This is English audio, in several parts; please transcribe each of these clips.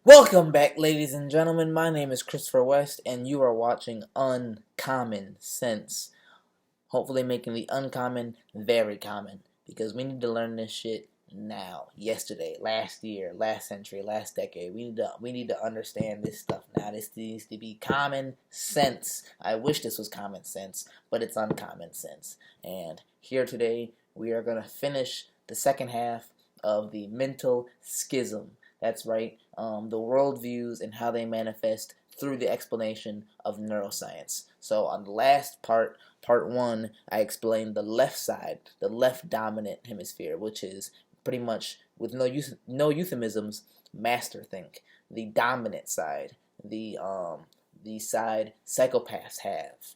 Welcome back, ladies and gentlemen. My name is Christopher West, and you are watching Uncommon Sense. Hopefully, making the uncommon very common, because we need to learn this shit now, yesterday, last year, last century, last decade. We need to understand this stuff now. This needs to be common sense. I wish this was common sense, but it's uncommon sense. And here today, we are gonna finish the second half of the mental schism. That's right, the worldviews and how they manifest through the explanation of neuroscience. So on the last part one, I explained the left side, the left dominant hemisphere, which is pretty much, with no euphemisms, master think. The dominant side, the side psychopaths have,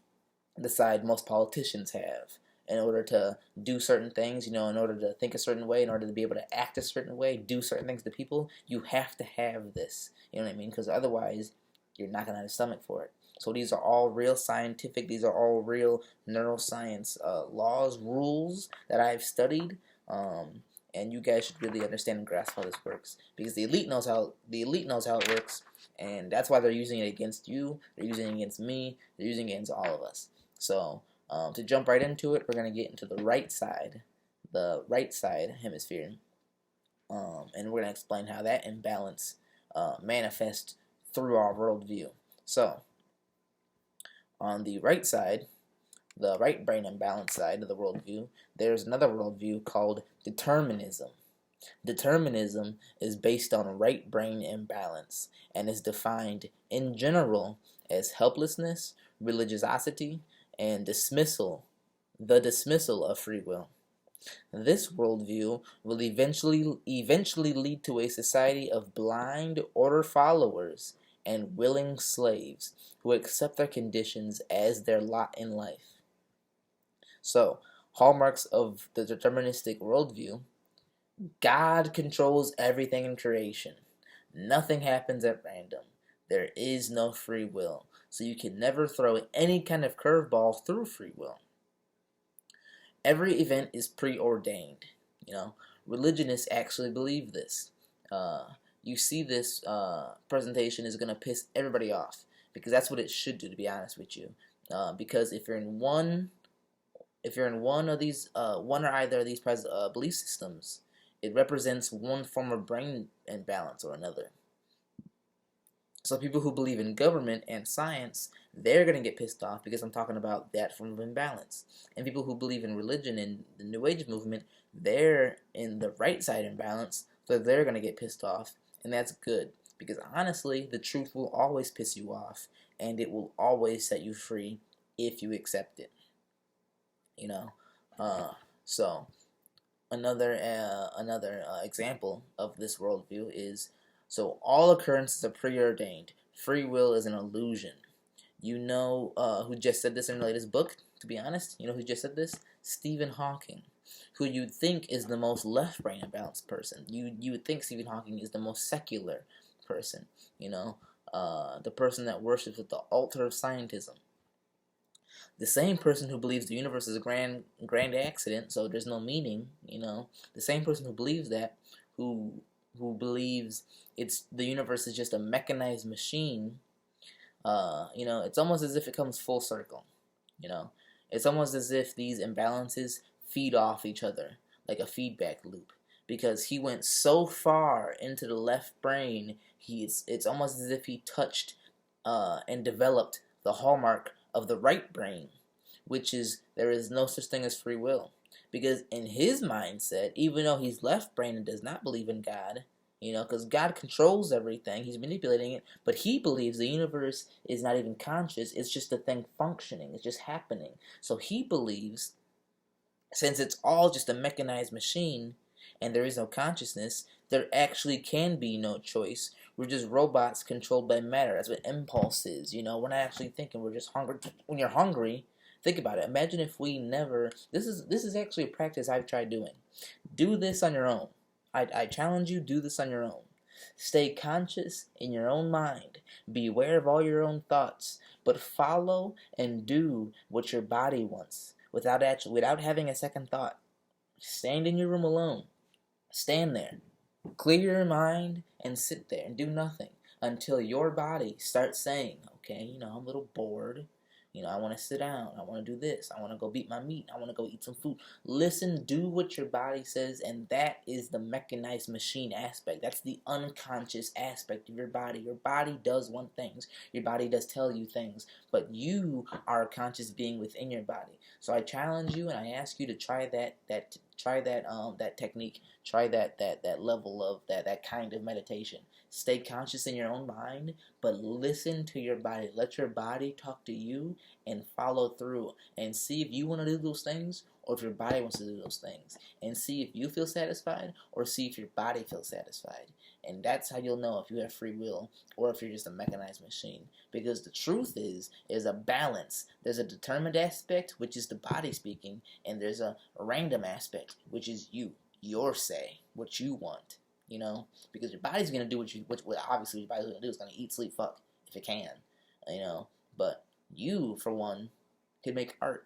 the side most politicians have. In order to do certain things, in order to think a certain way, in order to be able to act a certain way, do certain things to people, you have to have this. You know what I mean? Because otherwise, you're not going to have a stomach for it. So these are all real scientific, these are all real neuroscience laws, rules that I've studied. And you guys should really understand and grasp how this works, because the elite knows how it works, and that's why they're using it against you. They're using it against me. They're using it against all of us. So to jump right into it, we're going to get into the right side hemisphere, and we're going to explain how that imbalance manifests through our worldview. So, on the right side, the right brain imbalance side of the worldview, there's another worldview called determinism. Determinism is based on right brain imbalance and is defined in general as helplessness, religiosity, and the dismissal of free will. This worldview will eventually lead to a society of blind order followers and willing slaves who accept their conditions as their lot in life. So, hallmarks of the deterministic worldview: God controls everything in creation. Nothing happens at random. There is no free will. So you can never throw any kind of curveball through free will. Every event is preordained. Religionists actually believe this. You see, this presentation is going to piss everybody off, because that's what it should do, to be honest with you. Because if you're in one of these, one or either of these belief systems, it represents one form of brain imbalance or another. So people who believe in government and science, they're going to get pissed off because I'm talking about that form of imbalance. And people who believe in religion and the New Age movement, they're in the right side imbalance, so they're going to get pissed off. And that's good, because honestly, the truth will always piss you off, and it will always set you free if you accept it. So another example of this worldview is, so all occurrences are preordained. Free will is an illusion. Who just said this in the latest book, to be honest? You know who just said this? Stephen Hawking, who you'd think is the most left brain imbalanced person. You would think Stephen Hawking is the most secular person, the person that worships at the altar of scientism. The same person who believes the universe is a grand accident, so there's no meaning, the same person who believes that, who believes the universe is just a mechanized machine, it's almost as if it comes full circle. It's almost as if these imbalances feed off each other like a feedback loop, because he went so far into the left brain, it's almost as if he touched and developed the hallmark of the right brain, which is there is no such thing as free will. Because in his mindset, even though he's left brain and does not believe in God, because God controls everything, he's manipulating it, but he believes the universe is not even conscious, it's just a thing functioning, it's just happening. So he believes, since it's all just a mechanized machine and there is no consciousness, there actually can be no choice. We're just robots controlled by matter. That's what impulse is. We're not actually thinking. We're just hungry. When you're hungry, think about it. Imagine if we never. This is actually a practice I've tried doing. Do this on your own. I challenge you. Do this on your own. Stay conscious in your own mind. Be aware of all your own thoughts, but follow and do what your body wants without having a second thought. Stand in your room alone. Stand there. Clear your mind and sit there and do nothing until your body starts saying, okay, I'm a little bored. I want to sit down. I want to do this. I want to go beat my meat. I want to go eat some food. Listen, do what your body says, and that is the mechanized machine aspect. That's the unconscious aspect of your body. Your body does want things. Your body does tell you things, but you are a conscious being within your body. So I challenge you, and I ask you to try that technique. Try that level of that kind of meditation. Stay conscious in your own mind, but listen to your body. Let your body talk to you and follow through, and see if you want to do those things or if your body wants to do those things, and see if you feel satisfied or see if your body feels satisfied. And that's how you'll know if you have free will or if you're just a mechanized machine. Because the truth is a balance. There's a determined aspect, which is the body speaking, and there's a random aspect, which is your say, what you want. Because your body's gonna do what obviously your body's gonna do is gonna eat, sleep, fuck if it can, But you, for one, can make art,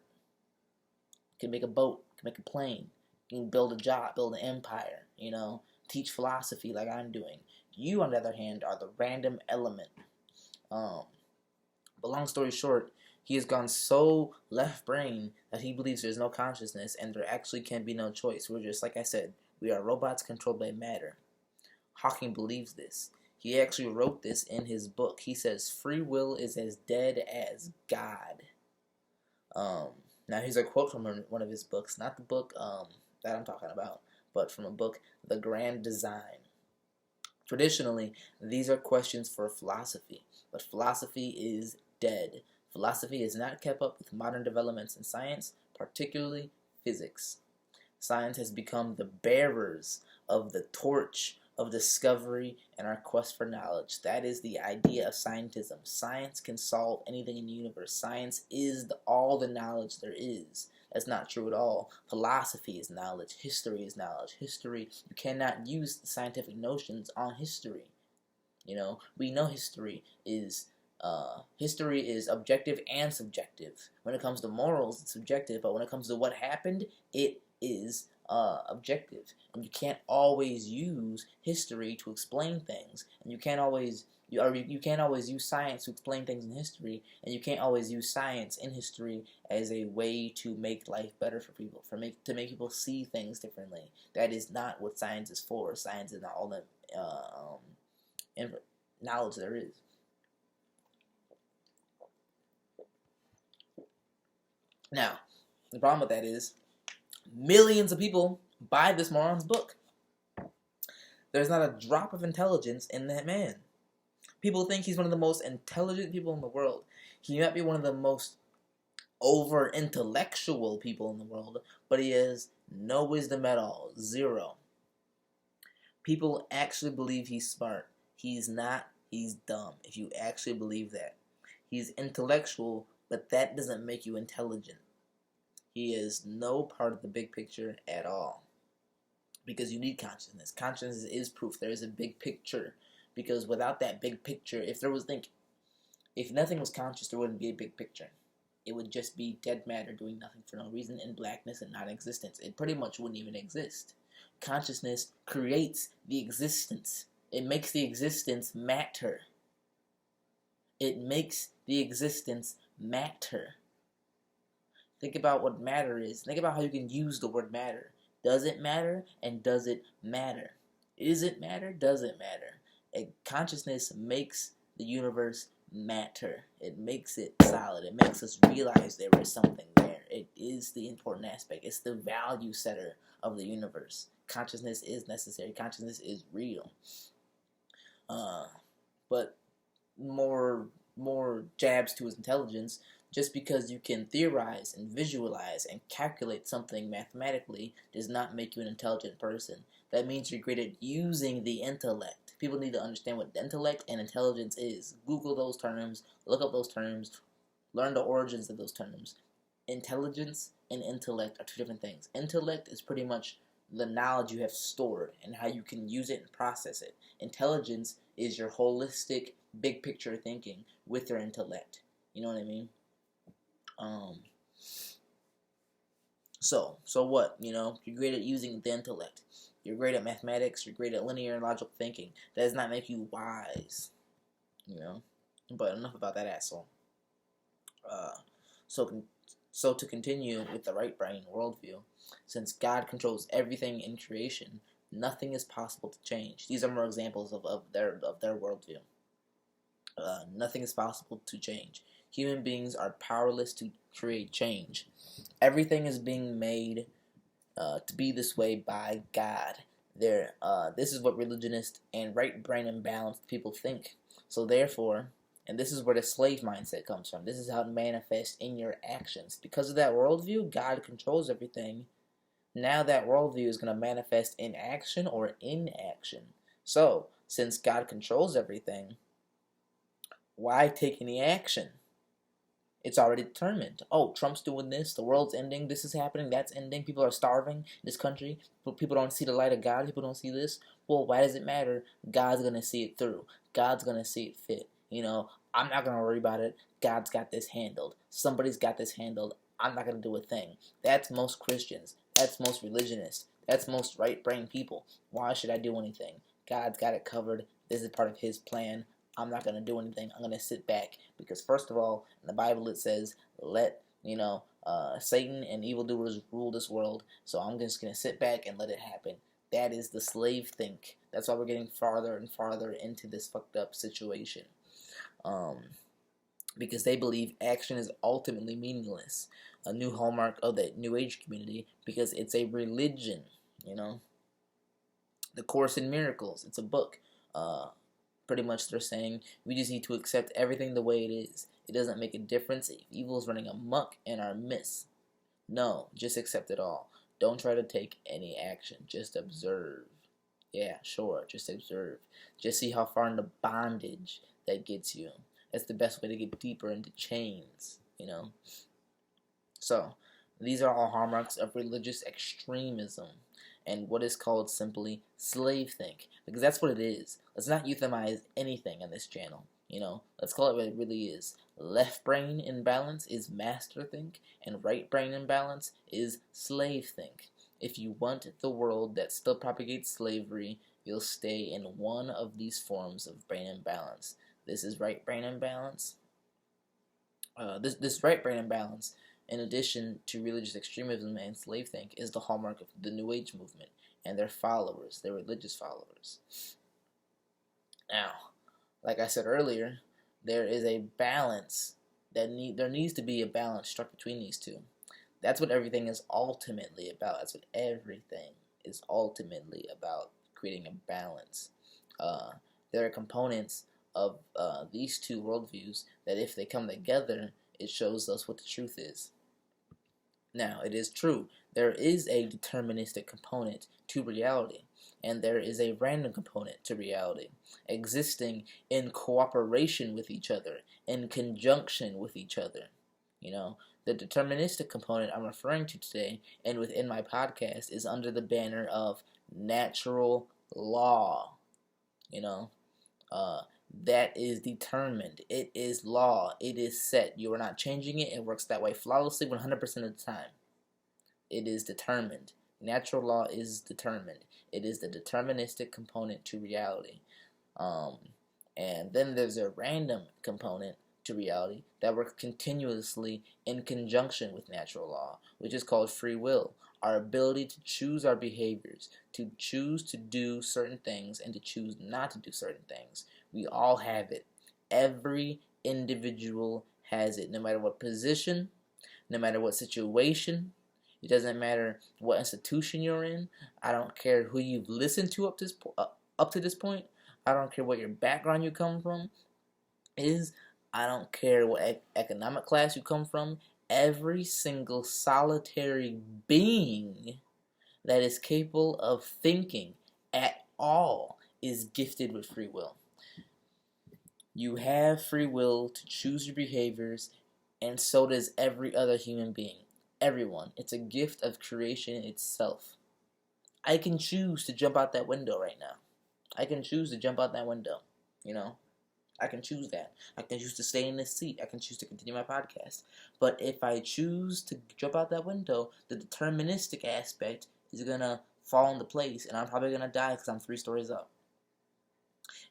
can make a boat, can make a plane, can build a job, build an empire, teach philosophy like I'm doing. You, on the other hand, are the random element. But long story short, he has gone so left brain that he believes there's no consciousness and there actually can be no choice. We're just, like I said, we are robots controlled by matter. Hawking believes this. He actually wrote this in his book. He says free will is as dead as God. Now here's a quote from one of his books, not the book that I'm talking about, but from a book, The Grand Design. Traditionally, these are questions for philosophy, but philosophy is dead. Philosophy has not kept up with modern developments in science, particularly physics. Science has become the bearers of the torch of discovery and our quest for knowledge. That is the idea of scientism. Science can solve anything in the universe. Science is all the knowledge there is. That's not true at all. Philosophy is knowledge. History is knowledge. You cannot use the scientific notions on history. We know history is objective and subjective. When it comes to morals, it's subjective, but when it comes to what happened, it is objective. And you can't always use history to explain things, and you can't always use science to explain things in history, and you can't always use science in history as a way to make life better for people, to make people see things differently. That is not what science is for. Science is not all the knowledge there is. Now, the problem with that is millions of people buy this moron's book. There's not a drop of intelligence in that man. People think he's one of the most intelligent people in the world. He might be one of the most over-intellectual people in the world, but he has no wisdom at all. Zero. People actually believe he's smart. He's not. He's dumb, if you actually believe that. He's intellectual, but that doesn't make you intelligent. He is no part of the big picture at all. Because you need consciousness. Consciousness is proof there is a big picture. Because without that big picture, if nothing was conscious, there wouldn't be a big picture. It would just be dead matter doing nothing for no reason in blackness and non-existence. It pretty much wouldn't even exist. Consciousness creates the existence. It makes the existence matter. It makes the existence matter. Think about what matter is. Think about how you can use the word matter. Does it matter? And does it matter? Is it matter? Does it matter? Consciousness makes the universe matter. It makes it solid. It makes us realize there is something there. It is the important aspect. It's the value setter of the universe. Consciousness is necessary. Consciousness is real. But more jabs to his intelligence. Just because you can theorize and visualize and calculate something mathematically does not make you an intelligent person. That means you're great at using the intellect. People need to understand what intellect and intelligence is. Google those terms, look up those terms, learn the origins of those terms. Intelligence and intellect are two different things. Intellect is pretty much the knowledge you have stored and how you can use it and process it. Intelligence is your holistic, big picture thinking with your intellect. You know what I mean? So what? You're great at using the intellect. You're great at mathematics. You're great at linear and logical thinking. That does not make you wise. But enough about that asshole. Uh, so, so to continue with the right brain worldview, since God controls everything in creation, nothing is possible to change. These are more examples of their worldview. Nothing is possible to change. Human beings are powerless to create change. Everything is being made to be this way by God. This is what religionist and right brain imbalanced people think. So therefore, and this is where the slave mindset comes from. This is how it manifests in your actions. Because of that worldview, God controls everything. Now that worldview is going to manifest in action or inaction. So, since God controls everything, why take any action? It's already determined. Oh, Trump's doing this. The world's ending. This is happening. That's ending. People are starving in this country. People don't see the light of God. People don't see this. Well, why does it matter? God's going to see it through. God's going to see it fit. I'm not going to worry about it. God's got this handled. Somebody's got this handled. I'm not going to do a thing. That's most Christians. That's most religionists. That's most right brain people. Why should I do anything? God's got it covered. This is part of His plan. I'm not going to do anything. I'm going to sit back. Because first of all, in the Bible it says, let, Satan and evildoers rule this world. So I'm just going to sit back and let it happen. That is the slave think. That's why we're getting farther and farther into this fucked up situation. Because they believe action is ultimately meaningless. A new hallmark of the New Age community, because it's a religion, The Course in Miracles, it's a book. Pretty much they're saying we just need to accept everything the way it is. It doesn't make a difference if evil is running amok in our midst. No, just accept it all. Don't try to take any action. Just observe. Yeah, sure, just observe. Just see how far into bondage that gets you. That's the best way to get deeper into chains, So, these are all hallmarks of religious extremism and what is called simply slave think, because that's what it is. Let's not euthanize anything on this channel, Let's call it what it really is. Left brain imbalance is master think, and right brain imbalance is slave think. If you want the world that still propagates slavery, you'll stay in one of these forms of brain imbalance. This is right brain imbalance. This right brain imbalance, in addition to religious extremism and slave think, is the hallmark of the New Age movement and their followers, their religious followers. Now, like I said earlier, there is a balance. There needs to be a balance struck between these two. That's what everything is ultimately about. That's what everything is ultimately about, creating a balance. There are components of these two worldviews that if they come together, it shows us what the truth is. Now, it is true, there is a deterministic component to reality, and there is a random component to reality, existing in cooperation with each other, in conjunction with each other. The deterministic component I'm referring to today, and within my podcast, is under the banner of natural law. That is determined. It is law. It is set. You are not changing it. It works that way flawlessly 100% of the time. It is determined. Natural law is determined. It is the deterministic component to reality. And then there's a random component to reality that works continuously in conjunction with natural law, which is called free will. Our ability to choose our behaviors, to choose to do certain things and to choose not to do certain things. We all have it. Every individual has it, no matter what position, no matter what situation. It doesn't matter what institution you're in. I don't care who you've listened to up to this point. I don't care what your background you come from is. I don't care what economic class you come from. Every single solitary being that is capable of thinking at all is gifted with free will. You have free will to choose your behaviors, and so does every other human being. Everyone. It's a gift of creation itself. I can choose to jump out that window right now. I can choose to jump out that window. I can choose that. I can choose to stay in this seat. I can choose to continue my podcast. But if I choose to jump out that window, the deterministic aspect is going to fall into place, and I'm probably going to die because I'm 3 stories up.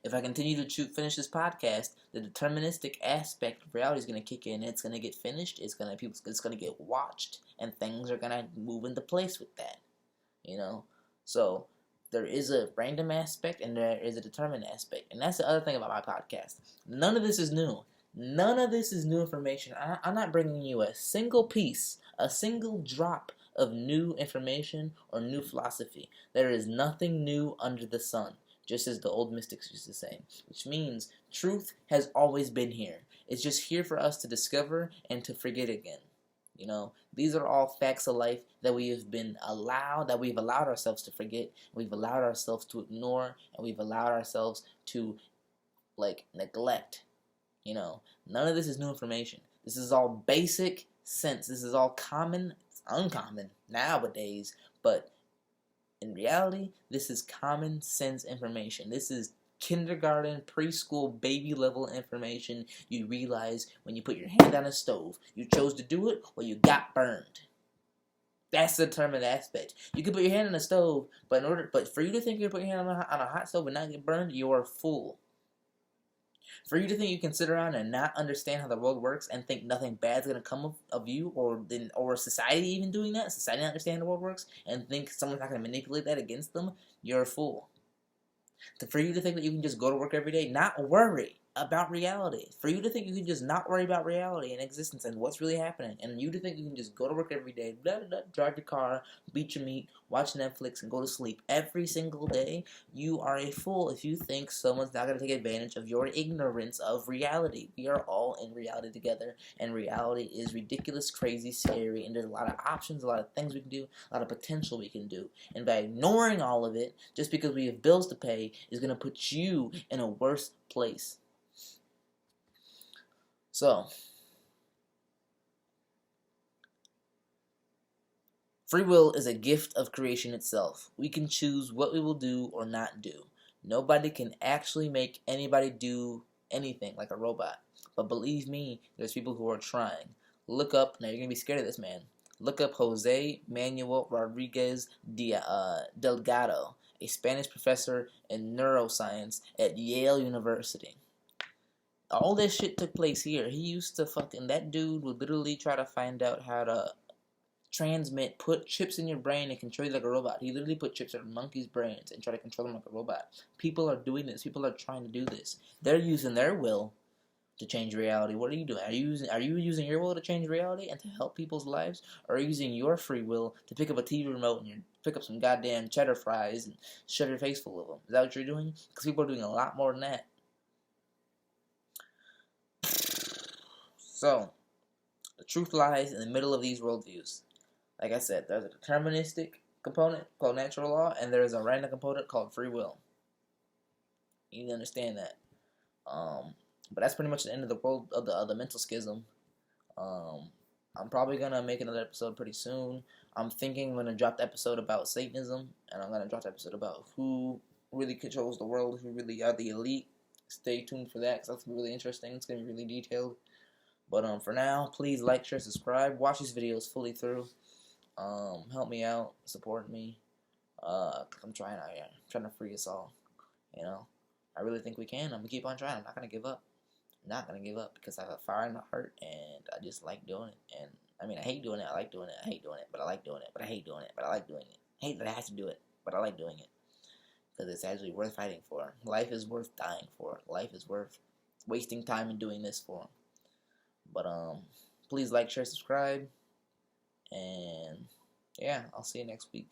If I continue to finish this podcast, the deterministic aspect of reality is going to kick in. It's going to get finished. It's going to get watched, and things are going to move into place with that. So there is a random aspect and there is a determined aspect, and that's the other thing about my podcast. None of this is new. None of this is new information. I'm not bringing you a single piece, a single drop of new information or new philosophy. There is nothing new under the sun, just as the old mystics used to say, which means truth has always been here. It's just here for us to discover and to forget again. These are all facts of life that we've allowed ourselves to forget, we've allowed ourselves to ignore, and we've allowed ourselves to neglect. None of this is new information. This is all basic sense. This is all common. It's uncommon nowadays, but in reality, this is common sense information. This is kindergarten, preschool, baby level information. You realize when you put your hand on a stove, you chose to do it or you got burned. That's the determined aspect. You can put your hand on a stove, but for you to think you can put your hand on a hot stove and not get burned, you're a fool. For you to think you can sit around and not understand how the world works and think nothing bad's gonna come of you or society even doing that, society not understanding how the world works, and think someone's not gonna manipulate that against them, you're a fool. For you to think that you can just go to work every day, not worry about reality. For you to think you can just not worry about reality and existence and what's really happening. And you to think you can just go to work every day, drive your car, beat your meat, watch Netflix, and go to sleep every single day. You are a fool if you think someone's not going to take advantage of your ignorance of reality. We are all in reality together. And reality is ridiculous, crazy, scary. And there's a lot of options, a lot of things we can do, a lot of potential we can do. And by ignoring all of it, just because we have bills to pay, is going to put you in a worse place. So, free will is a gift of creation itself. We can choose what we will do or not do. Nobody can actually make anybody do anything like a robot. But believe me, there's people who are trying. Look up, now you're going to be scared of this man. Look up Jose Manuel Rodriguez Delgado, a Spanish professor in neuroscience at Yale University. All this shit took place here. He used to that dude would literally try to find out how to put chips in your brain and control you like a robot. He literally put chips in monkeys' brains and try to control them like a robot. People are doing this. People are trying to do this. They're using their will to change reality. What are you doing? Are you using your will to change reality and to help people's lives? Or are you using your free will to pick up a TV remote and pick up some goddamn cheddar fries and shove your face full of them? Is that what you're doing? Because people are doing a lot more than that. So, the truth lies in the middle of these worldviews. Like I said, there's a deterministic component called natural law, and there's a random component called free will. You need to understand that. But that's pretty much the end of the world of the mental schism. I'm probably gonna make another episode pretty soon. I'm thinking I'm gonna drop the episode about Satanism, and I'm gonna drop the episode about who really controls the world, who really are the elite. Stay tuned for that, because that's really interesting. It's gonna be really detailed. But for now, please like, share, subscribe. Watch these videos fully through. Help me out, support me. I'm trying out here. I'm trying to free us all. I really think we can. I'm gonna keep on trying. I'm not gonna give up. I'm not gonna give up because I have a fire in my heart and I just like doing it. And I mean, I hate doing it. I like doing it. I hate doing it, but I like doing it. But I hate doing it, but I like doing it. I hate that I have to do it, but I like doing it because it's actually worth fighting for. Life is worth dying for. Life is worth wasting time and doing this for. But please like, share, subscribe, and yeah, I'll see you next week.